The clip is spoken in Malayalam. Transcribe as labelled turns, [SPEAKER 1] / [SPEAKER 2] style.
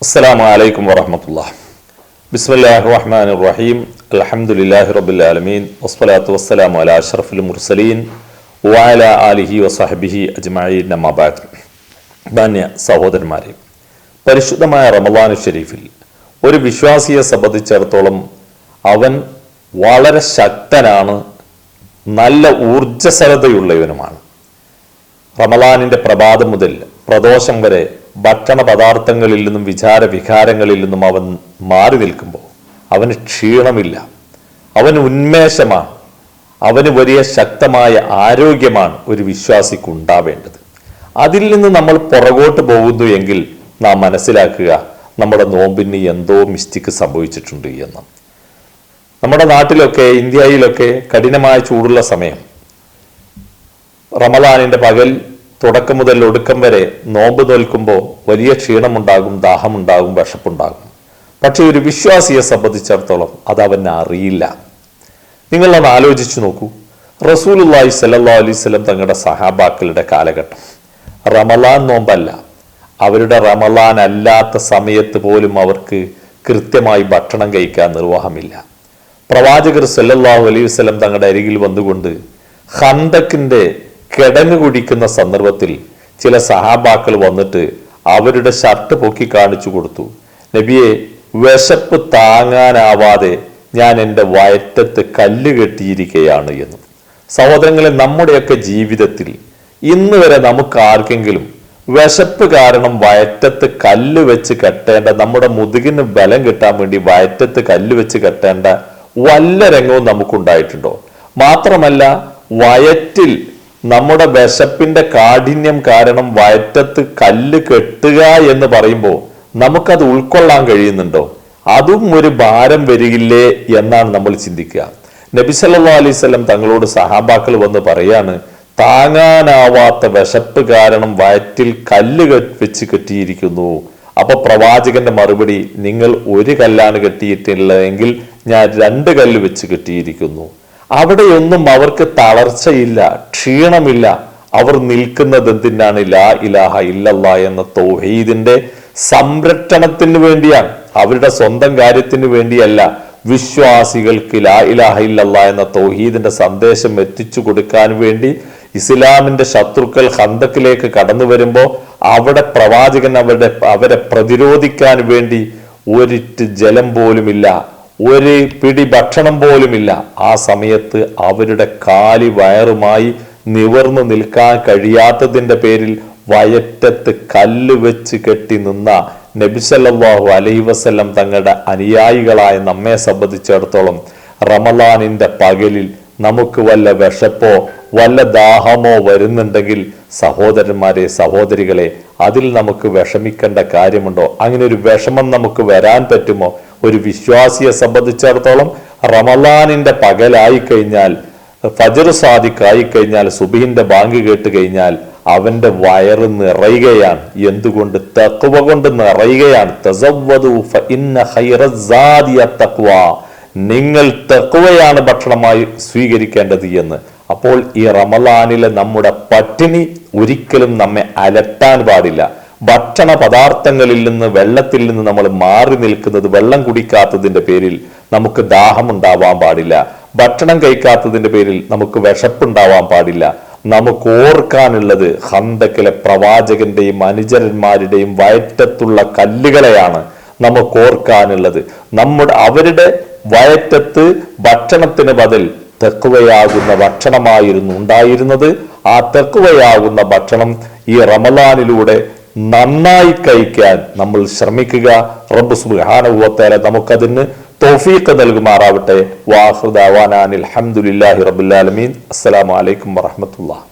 [SPEAKER 1] അസ്സലാമു അലൈക്കും വറഹ്മത്തുള്ളാഹി. ബിസ്മില്ലാഹിർ റഹ്മാനിർ റഹീം. അൽഹംദുലില്ലാഹി റബ്ബിൽ ആലമീൻ. വസ്സലാത്തു വസ്സലാമു അലാ അഷ്റഫിൽ മുർസലീൻ വഅലാ ആലിഹി വസഹ്ബിഹി അജ്മഈൻ. അമ്മാ ബഅദ്. മാന്യ സഹോദരന്മാരെ, പരിശുദ്ധമായ റമളാൻ ഷരീഫിൽ ഒരു വിശ്വാസിയെ സംബന്ധിച്ചിടത്തോളം അവൻ വളരെ ശക്തനാണ്, നല്ല ഊർജ്ജസ്വലതയുള്ളവനുമാണ്. റമളാനിന്റെ പ്രഭാതം മുതൽ പ്രദോഷം വരെ ഭക്ഷണ പദാർത്ഥങ്ങളിൽ നിന്നും വികാരങ്ങളിൽ നിന്നും അവൻ മാറി നിൽക്കുമ്പോൾ അവന് ക്ഷീണമില്ല, അവന് ഉന്മേഷമാണ്, അവന് വലിയ ശക്തമായ ആരോഗ്യമാണ് ഒരു വിശ്വാസിക്ക് ഉണ്ടാവേണ്ടത്. അതിൽ നിന്ന് നമ്മൾ പുറകോട്ട് പോകുന്നു എങ്കിൽ നാം മനസ്സിലാക്കുക, നമ്മുടെ നോമ്പിന് എന്തോ മിസ്റ്റേക്ക് സംഭവിച്ചിട്ടുണ്ട് എന്ന്. നമ്മുടെ നാട്ടിലൊക്കെ ഇന്ത്യയിലൊക്കെ കഠിനമായ ചൂടുള്ള സമയം, റമളാനിന്റെ പകൽ തുടക്കം മുതൽ ഒടുക്കം വരെ നോമ്പ് നോൽക്കുമ്പോൾ വലിയ ക്ഷീണമുണ്ടാകും, ദാഹമുണ്ടാകും, വിശപ്പുണ്ടാകും. പക്ഷെ ഒരു വിശ്വാസിയെ സംബന്ധിച്ചിടത്തോളം അത് അവന് അറിയില്ല. നിങ്ങളൊന്ന് ആലോചിച്ചു നോക്കൂ. റസൂലുള്ളാഹി സ്വല്ലല്ലാഹു അലൈഹി വസല്ലം തങ്ങളുടെ സഹാബാക്കളുടെ കാലഘട്ടം റമളാൻ നോമ്പല്ല, അവരുടെ റമളാൻ അല്ലാത്ത സമയത്ത് പോലും അവർക്ക് കൃത്യമായി ഭക്ഷണം കഴിക്കാൻ നിർവാഹമില്ല. പ്രവാചകർ സ്വല്ലല്ലാഹു അലൈഹി വസല്ലം തങ്ങളുടെ അരികിൽ വന്നുകൊണ്ട് ഖന്തക്കിന്റെ കിടങ്ങ് കുടിക്കുന്ന സന്ദർഭത്തിൽ ചില സഹാബാക്കൾ വന്നിട്ട് അവരുടെ ഷർട്ട് പൊക്കി കാണിച്ചു കൊടുത്തു. നബിയെ, വിശപ്പ് താങ്ങാനാവാതെ ഞാൻ എൻ്റെ വയറ്റത്ത് കല്ല് കെട്ടിയിരിക്കുകയാണ് എന്ന്. സഹോദരങ്ങളെ, നമ്മുടെയൊക്കെ ജീവിതത്തിൽ ഇന്ന് വരെ നമുക്ക് ആർക്കെങ്കിലും വിശപ്പ് കാരണം വയറ്റത്ത് കല്ല് വെച്ച് കെട്ടേണ്ട, നമ്മുടെ മുതുകിന് ബലം കിട്ടാൻ വേണ്ടി വയറ്റത്ത് കല്ല് വെച്ച് കെട്ടേണ്ട വല്ല രംഗവും നമുക്കുണ്ടായിട്ടുണ്ടോ? മാത്രമല്ല, വയറ്റിൽ നമ്മുടെ വിശപ്പിന്റെ കാഠിന്യം കാരണം വയറ്റത്ത് കല്ല് കെട്ടുക എന്ന് പറയുമ്പോൾ നമുക്കത് ഉൾക്കൊള്ളാൻ കഴിയുന്നുണ്ടോ? അതും ഒരു ഭാരം വരികില്ലേ എന്നാണ് നമ്മൾ ചിന്തിക്കുക. നബി സല്ലല്ലാഹു അലൈഹി വസല്ലം തങ്ങളോട് സഹാബാക്കൾ വന്ന് പറയാണ്, താങ്ങാനാവാത്ത വിശപ്പ് കാരണം വയറ്റിൽ കല്ല് വെച്ച് കെട്ടിയിരിക്കുന്നു. അപ്പൊ പ്രവാചകന്റെ മറുപടി, നിങ്ങൾ ഒരു കല്ലാണ് കെട്ടിയിട്ടുള്ളതെങ്കിൽ ഞാൻ 2 കല്ല് വെച്ച് കെട്ടിയിരിക്കുന്നു. അവിടെയൊന്നും അവർക്ക് തളർച്ചയില്ല, ക്ഷീണമില്ല. അവർ നിൽക്കുന്നത് എന്തിനാണ്? ലാ ഇലാഹ ഇല്ലല്ലാ എന്ന തൗഹീദിന്റെ സംരക്ഷണത്തിന് വേണ്ടിയാണ്, അവരുടെ സ്വന്തം കാര്യത്തിന് വേണ്ടിയല്ല. വിശ്വാസികൾക്ക് ലാ ഇലാഹ ഇല്ലല്ലാ എന്ന തൗഹീദിന്റെ സന്ദേശം എത്തിച്ചു കൊടുക്കാൻ വേണ്ടി ഇസ്ലാമിന്റെ ശത്രുക്കൾ ഖന്തക്കിലേക്ക് കടന്നു വരുമ്പോൾ അവിടെ പ്രവാചകൻ അവരെ പ്രതിരോധിക്കാൻ വേണ്ടി ഒരിറ്റ് ജലം പോലുമില്ല, ഒരു പിടി ഭക്ഷണം പോലുമില്ല. ആ സമയത്ത് അവരുടെ കാലി വയറുമായി നിവർന്നു നിൽക്കാൻ കഴിയാത്തതിന്റെ പേരിൽ വയറ്റത്ത് കല്ല് വെച്ച് കെട്ടി നിന്ന നബി സല്ലല്ലാഹു അലൈഹി വസല്ലം തങ്ങളുടെ അനുയായികളായ നമ്മെ സംബന്ധിച്ചിടത്തോളം റമളാനിന്റെ പകലിൽ നമുക്ക് വല്ല വിശപ്പോ വല്ല ദാഹമോ വരുന്നുണ്ടെങ്കിൽ സഹോദരന്മാരെ, സഹോദരികളെ, അതിൽ നമുക്ക് വിഷമിക്കേണ്ട കാര്യമുണ്ടോ? അങ്ങനെ ഒരു വിഷമം നമുക്ക് വരാൻ പറ്റുമോ? ഒരു വിശ്വാസിയെ സംബന്ധിച്ചിടത്തോളം റമളാനിന്റെ പകലായി കഴിഞ്ഞാൽ, ഫജ്ർ സാദിഖായി കഴിഞ്ഞാൽ, സുബഹിന്റെ ബാങ്ക് കേട്ട് കഴിഞ്ഞാൽ അവന്റെ വയറ് നിറയുകയാണ്. എന്തുകൊണ്ട്? തഖ്വ കൊണ്ട് നിറയുകയാണ്. തസവ്വദു ഫഇന്ന ഖൈറസ്സാദി അത്തഖ്വ, നിങ്ങൾ തഖ്വയാണ് ഭക്ഷണമായി സ്വീകരിക്കേണ്ടത് എന്ന്. അപ്പോൾ ഈ റമളാനിലെ നമ്മുടെ പട്ടിണി ഒരിക്കലും നമ്മെ അലട്ടാൻ പാടില്ല. ഭക്ഷണ പദാർത്ഥങ്ങളിൽ നിന്ന്, വെള്ളത്തിൽ നിന്ന് നമ്മൾ മാറി നിൽക്കുന്നത്, വെള്ളം കുടിക്കാത്തതിന്റെ പേരിൽ നമുക്ക് ദാഹമുണ്ടാവാൻ പാടില്ല. ഭക്ഷണം കഴിക്കാത്തതിന്റെ പേരിൽ നമുക്ക് വിശപ്പുണ്ടാവാൻ പാടില്ല. നമുക്ക് ഓർക്കാനുള്ളത് ഖന്തക്കിലെ പ്രവാചകന്റെയും അനുചരന്മാരുടെയും വയറ്റത്തുള്ള കല്ലുകളെയാണ് നമുക്ക് ഓർക്കാനുള്ളത്. അവരുടെ വയറ്റത്ത് ഭക്ഷണത്തിന് ബദൽ തഖ്വയാകുന്ന ഭക്ഷണമായിരുന്നു ഉണ്ടായിരുന്നത്. ആ തഖ്വയാകുന്ന ഭക്ഷണം ഈ റമളാനിലൂടെ നന്നായി കഴിക്കാൻ നമ്മൾ ശ്രമിക്കുക. റബ്ബ് സുബ്ഹാനഹു വ തആല നമുക്കതിന് തൗഫീഖ് നൽകുമാറാവട്ടെ. വാഖിറു ദഅവാനാ അൽഹംദുലില്ലാഹി റബ്ബിൽ ആലമീൻ. അസ്സലാമു അലൈക്കും വറഹ്മത്തുള്ളാഹി.